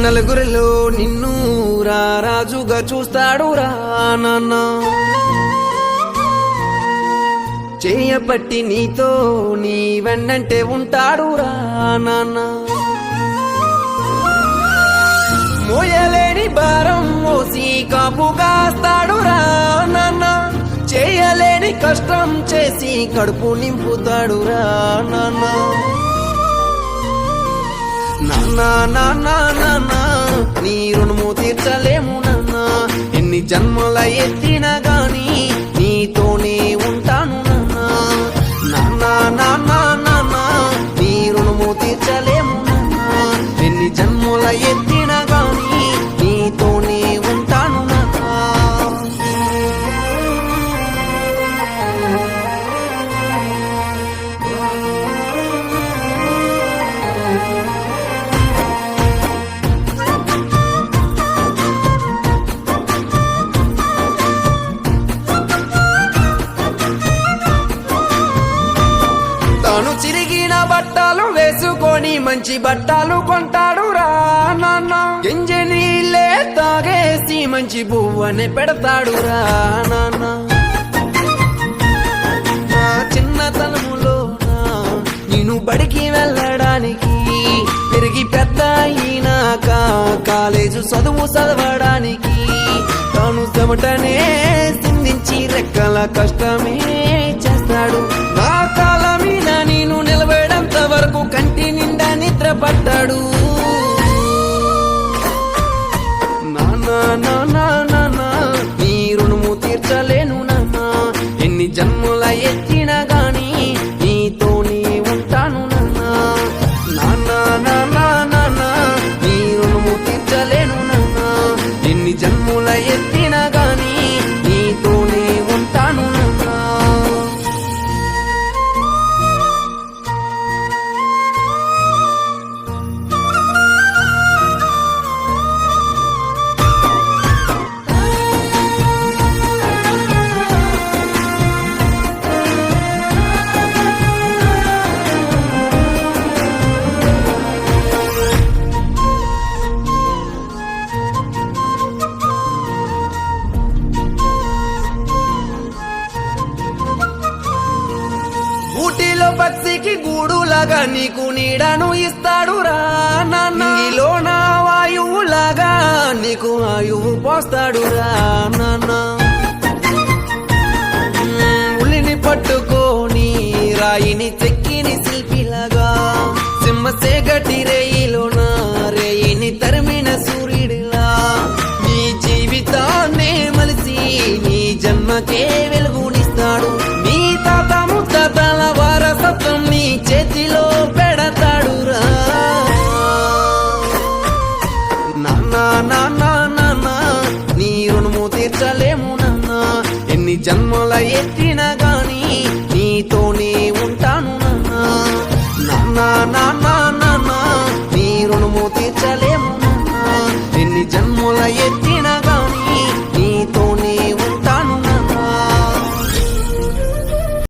నలుగురిలో నిన్ను రాజుగా చూస్తాడు రా నాన్న చేయబట్టి నీతో నీ వెన్నంటే ఉంటాడు రా నాన్న మోయలేని భారం మోసి కాపుగాస్తాడు రా నాన్న చేయలేని కష్టం చేసి కడుపు నింపుతాడు రా నాన్న నాన్న నాన్న నాన్న నీ రుణము తీర్చలేము నాన్న ఎన్ని జన్మల ఎత్తినా గాని నీతోనే ఉంటాను నాన్న నాన్న నాన్న నీ రుణము తీర్చలేము నాన్న ఎన్ని జన్మల ఎత్తినా గాని నీతోనే ఉంటాను నాన్న తాను చిరిగిన బట్టలు వేసుకొని మంచి బట్టలు కొంటాడు రా నాన్న ఎంజి నీళ్ళే తాగేసి మంచి బువ్వనే పెడతాడు రా నాన్న నా చిన్నతనములో నేను బడికి వెళ్ళడానికి పెరిగి పెద్ద అయినాక కాలేజు చదువు చదవడానికి తాను చెమటనే సిందించి రెక్కల కష్టమే చేస్తాడు నా కాల మీద నేను నిలబడేంత వరకు కంటి నిండా నిద్ర పట్టాడు నాన్న నాన్న నాన్న నీ రుణము తీర్చలేను నాన్న ఎన్ని జన్మల ఎత్తినా గాని నీతోనే ఉంటాను నాన్న నాన్న నాన్న నాన్న నీ రుణము తీర్చలేను నాన్న ఎన్ని జన్మల ఎత్తినా గాని నీతోనే ఉంటాను నాన్న ఊటీలో పక్షికి గూడులాగా నీకు నీడను ఇస్తాడు రా నాన్నలో నా వాయువులాగా నీకు ఆయువు పోస్తాడు రా నాన్న ఉలిని పట్టుకొని రాయిని చెక్కిని శిల్పిలాగా సింహసేగటి రేయిలో నా రేయిని తరిమిన సూర్యుడిలా నీ జీవితాన్నే మలిసి నీ జన్మకే వెలుగునిస్తాడు నీ తాత ముత్తాతల వారసత్వం నీ చేతిలో పెడతాడు రా నాన్న నాన్న నాన్న నీ రుణము తీర్చలేము నాన్న ఎన్ని జన్మల ఎత్తి